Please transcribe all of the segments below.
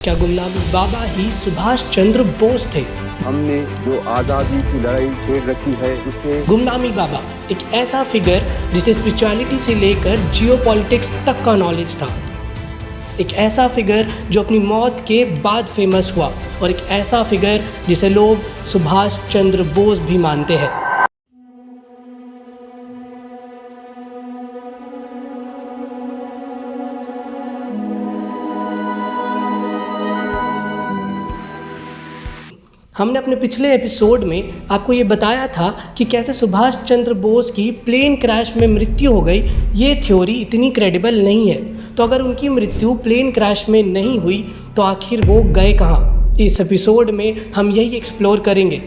क्या गुमनाम बाबा ही सुभाष चंद्र बोस थे? हमने जो आज़ादी की लड़ाई छेड़ रखी है उसे गुमनामी बाबा एक ऐसा फिगर जिसे स्पिरिचुअलिटी से लेकर जियोपॉलिटिक्स तक का नॉलेज था। एक ऐसा फिगर जो अपनी मौत के बाद फेमस हुआ और एक ऐसा फिगर जिसे लोग सुभाष चंद्र बोस भी मानते हैं। हमने अपने पिछले एपिसोड में आपको ये बताया था कि कैसे सुभाष चंद्र बोस की प्लेन क्रैश में मृत्यु हो गई। ये थ्योरी इतनी क्रेडिबल नहीं है। तो अगर उनकी मृत्यु प्लेन क्रैश में नहीं हुई तो आखिर वो गए कहाँ? इस एपिसोड में हम यही एक्सप्लोर करेंगे।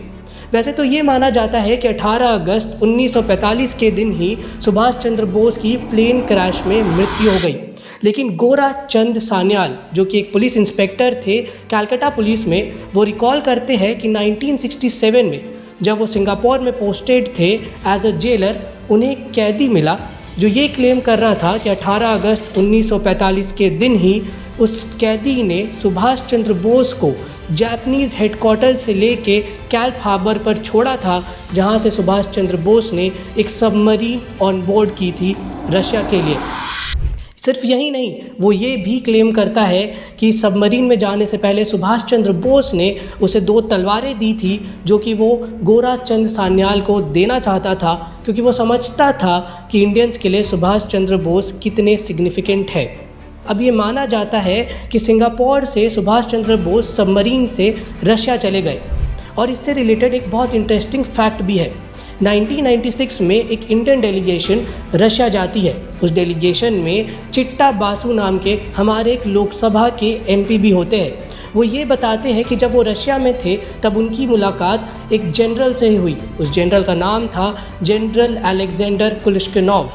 वैसे तो ये माना जाता है कि 18 अगस्त 1945 के दिन ही सुभाष चंद्र बोस की प्लेन क्रैश में मृत्यु हो गई। लेकिन गोरा चंद सान्याल जो कि एक पुलिस इंस्पेक्टर थे कलकत्ता पुलिस में, वो रिकॉल करते हैं कि 1967 में जब वो सिंगापुर में पोस्टेड थे एज अ जेलर, उन्हें एक कैदी मिला जो ये क्लेम कर रहा था कि 18 अगस्त 1945 के दिन ही उस कैदी ने सुभाष चंद्र बोस को जापानीज़ हेडक्वार्टर से लेके कैल्प हार्बर पर छोड़ा था, जहां से सुभाष चंद्र बोस ने एक सबमरीन ऑन बोर्ड की थी रशिया के लिए। सिर्फ यही नहीं, वो ये भी क्लेम करता है कि सबमरीन में जाने से पहले सुभाष चंद्र बोस ने उसे 2 तलवारें दी थी जो कि वो गोरा चंद सान्याल को देना चाहता था, क्योंकि वो समझता था कि इंडियंस के लिए सुभाष चंद्र बोस कितने सिग्निफिकेंट है। अब ये माना जाता है कि सिंगापुर से सुभाष चंद्र बोस सबमरीन से रशिया चले गए। और इससे रिलेटेड एक बहुत इंटरेस्टिंग फैक्ट भी है। 1996 में एक इंडियन डेलीगेशन रशिया जाती है। उस डेलीगेशन में चिट्टा बासु नाम के हमारे एक लोकसभा के एमपी भी होते हैं। वो ये बताते हैं कि जब वो रशिया में थे तब उनकी मुलाकात एक जनरल से हुई। उस जनरल का नाम था जनरल अलेक्जेंडर कुलिशकिनोव।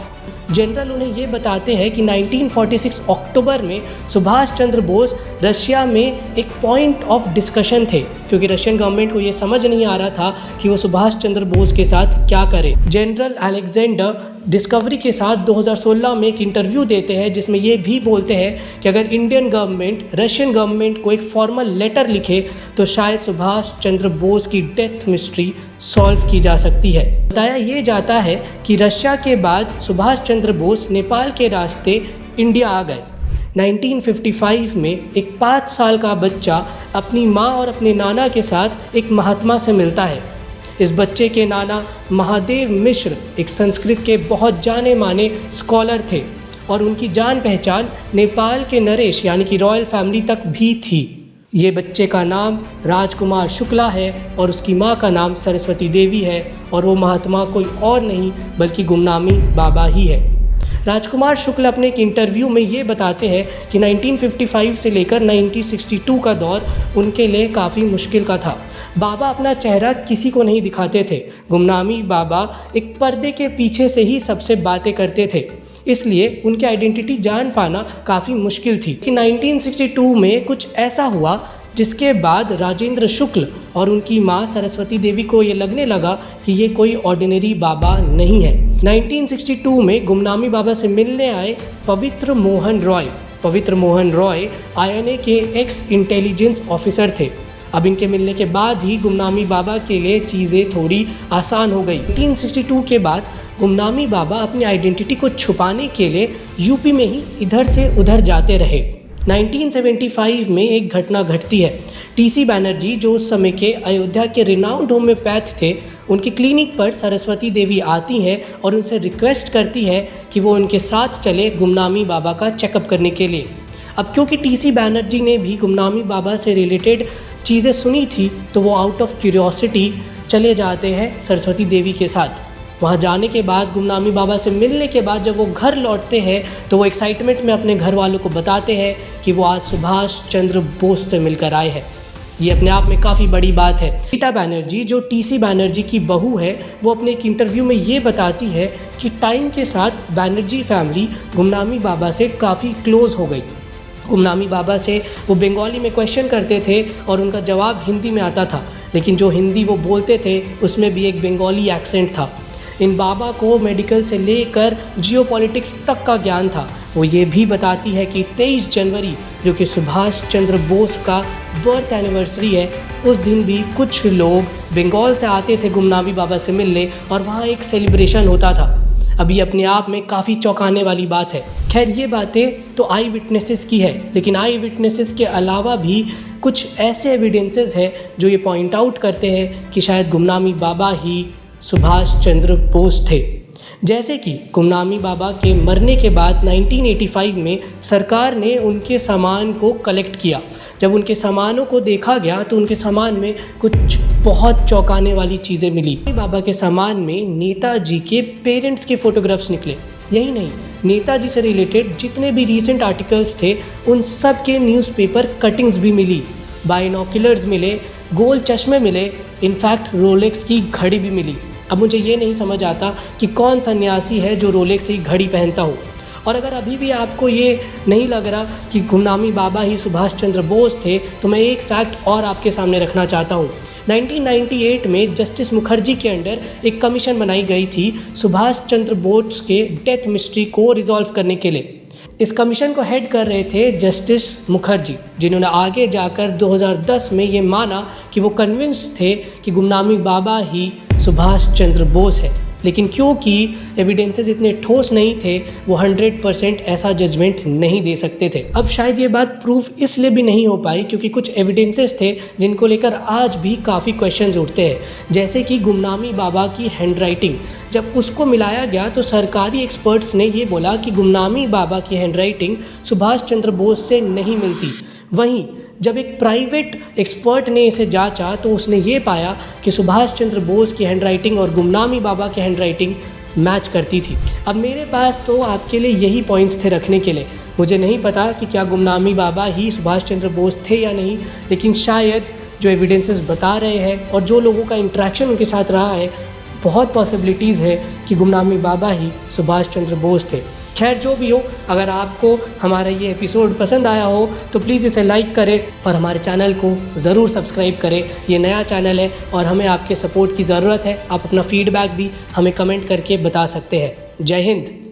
जनरल उन्हें ये बताते हैं कि 1946 अक्टूबर में सुभाष चंद्र बोस रशिया में एक पॉइंट ऑफ डिस्कशन थे, क्योंकि रशियन गवर्नमेंट को ये समझ नहीं आ रहा था कि वो सुभाष चंद्र बोस के साथ क्या करे। जनरल अलेक्जेंडर डिस्कवरी के साथ 2016 में एक इंटरव्यू देते हैं जिसमें ये भी बोलते हैं कि अगर इंडियन गवर्नमेंट रशियन गवर्नमेंट को एक फॉर्मल लेटर लिखे तो शायद सुभाष चंद्र बोस की डेथ मिस्ट्री सॉल्व की जा सकती है। बताया ये जाता है कि रशिया के बाद सुभाष चंद्र बोस नेपाल के रास्ते इंडिया आ गए। 1955 में एक 5 साल का बच्चा अपनी माँ और अपने नाना के साथ एक महात्मा से मिलता है। इस बच्चे के नाना महादेव मिश्र एक संस्कृत के बहुत जाने माने स्कॉलर थे और उनकी जान पहचान नेपाल के नरेश यानी कि रॉयल फैमिली तक भी थी। ये बच्चे का नाम राजकुमार शुक्ला है और उसकी माँ का नाम सरस्वती देवी है और वो महात्मा कोई और नहीं बल्कि गुमनामी बाबा ही है। राजकुमार शुक्ल अपने एक इंटरव्यू में ये बताते हैं कि 1955 से लेकर 1962 का दौर उनके लिए काफ़ी मुश्किल का था। बाबा अपना चेहरा किसी को नहीं दिखाते थे। गुमनामी बाबा एक पर्दे के पीछे से ही सबसे बातें करते थे, इसलिए उनकी आइडेंटिटी जान पाना काफ़ी मुश्किल थी। कि 1962 में कुछ ऐसा हुआ जिसके बाद राजेंद्र शुक्ल और उनकी माँ सरस्वती देवी को ये लगने लगा कि ये कोई ऑर्डिनरी बाबा नहीं है। 1962 में गुमनामी बाबा से मिलने आए पवित्र मोहन रॉय। पवित्र मोहन रॉय INA के एक्स इंटेलिजेंस ऑफिसर थे। अब इनके मिलने के बाद ही गुमनामी बाबा के लिए चीज़ें थोड़ी आसान हो गई। 1962 के बाद गुमनामी बाबा अपनी आइडेंटिटी को छुपाने के लिए यूपी में ही इधर से उधर जाते रहे। 1975 में एक घटना घटती है। TC बैनर्जी जो उस समय के अयोध्या के रिनाउंड होम्योपैथ थे, उनकी क्लिनिक पर सरस्वती देवी आती हैं और उनसे रिक्वेस्ट करती है कि वो उनके साथ चले गुमनामी बाबा का चेकअप करने के लिए। अब क्योंकि TC बैनर्जी ने भी गुमनामी बाबा से रिलेटेड चीज़ें सुनी थी तो वो आउट ऑफ क्यूरियोसिटी चले जाते हैं सरस्वती देवी के साथ। वहाँ जाने के बाद गुमनामी बाबा से मिलने के बाद जब वो घर लौटते हैं तो वो एक्साइटमेंट में अपने घर वालों को बताते हैं कि वो आज सुभाष चंद्र बोस से मिलकर आए हैं। ये अपने आप में काफ़ी बड़ी बात है। रीटा बैनर्जी जो TC बैनर्जी की बहू है, वो अपने एक इंटरव्यू में ये बताती है कि टाइम के साथ बैनर्जी फैमिली गुमनामी बाबा से काफ़ी क्लोज हो गई। गुमनामी बाबा से वो बंगाली में क्वेश्चन करते थे और उनका जवाब हिंदी में आता था, लेकिन जो हिंदी वो बोलते थे उसमें भी एक बंगाली एक्सेंट था। इन बाबा को मेडिकल से लेकर जियोपॉलिटिक्स तक का ज्ञान था। वो ये भी बताती है कि 23 जनवरी जो कि सुभाष चंद्र बोस का बर्थ एनिवर्सरी है, उस दिन भी कुछ लोग बंगाल से आते थे गुमनामी बाबा से मिलने और वहाँ एक सेलिब्रेशन होता था। अभी अपने आप में काफ़ी चौंकाने वाली बात है। खैर ये बातें तो आई विटनेसेस की है, लेकिन आई विटनेसेस के अलावा भी कुछ ऐसे एविडेंसेस हैं जो ये पॉइंट आउट करते हैं कि शायद गुमनामी बाबा ही सुभाष चंद्र बोस थे। जैसे कि गुमनामी बाबा के मरने के बाद 1985 में सरकार ने उनके सामान को कलेक्ट किया। जब उनके सामानों को देखा गया तो उनके सामान में कुछ बहुत चौंकाने वाली चीज़ें मिली। बाबा के सामान में नेताजी के पेरेंट्स के फ़ोटोग्राफ्स निकले। यही नहीं, नेताजी से रिलेटेड जितने भी रीसेंट आर्टिकल्स थे उन सब के न्यूज़पेपर कटिंग्स भी मिली, बाइनोकुलर्स मिले, गोल चश्मे मिले, इनफैक्ट रोलेक्स की घड़ी भी मिली। अब मुझे ये नहीं समझ आता कि कौन सन्यासी है जो रोलेक्स की घड़ी पहनता हो। और अगर अभी भी आपको ये नहीं लग रहा कि गुमनामी बाबा ही सुभाष चंद्र बोस थे, तो मैं एक फैक्ट और आपके सामने रखना चाहता हूँ। 1998 में जस्टिस मुखर्जी के अंडर एक कमीशन बनाई गई थी सुभाष चंद्र बोस के डेथ मिस्ट्री को रिजॉल्व करने के लिए। इस कमीशन को हेड कर रहे थे जस्टिस मुखर्जी, जिन्होंने आगे जाकर 2010 में ये माना कि वो कन्विंस्ड थे कि गुमनामी बाबा ही सुभाष चंद्र बोस है। लेकिन क्योंकि एविडेंसेस इतने ठोस नहीं थे, वो 100% ऐसा जजमेंट नहीं दे सकते थे। अब शायद ये बात प्रूफ इसलिए भी नहीं हो पाई क्योंकि कुछ एविडेंसेस थे जिनको लेकर आज भी काफ़ी क्वेश्चंस उठते हैं, जैसे कि गुमनामी बाबा की हैंडराइटिंग। जब उसको मिलाया गया तो सरकारी एक्सपर्ट्स ने ये बोला कि गुमनामी बाबा की हैंडराइटिंग सुभाष चंद्र बोस से नहीं मिलती। वहीं जब एक प्राइवेट एक्सपर्ट ने इसे जांचा तो उसने ये पाया कि सुभाष चंद्र बोस की हैंडराइटिंग और गुमनामी बाबा की हैंडराइटिंग मैच करती थी। अब मेरे पास तो आपके लिए यही पॉइंट्स थे रखने के लिए। मुझे नहीं पता कि क्या गुमनामी बाबा ही सुभाष चंद्र बोस थे या नहीं, लेकिन शायद जो एविडेंसेस बता रहे हैं और जो लोगों का इंटरेक्शन उनके साथ रहा है, बहुत पॉसिबिलिटीज़ है कि गुमनामी बाबा ही सुभाष चंद्र बोस थे। खैर जो भी हो, अगर आपको हमारा ये एपिसोड पसंद आया हो तो प्लीज़ इसे लाइक करें और हमारे चैनल को ज़रूर सब्सक्राइब करें। ये नया चैनल है और हमें आपके सपोर्ट की ज़रूरत है। आप अपना फीडबैक भी हमें कमेंट करके बता सकते हैं। जय हिंद।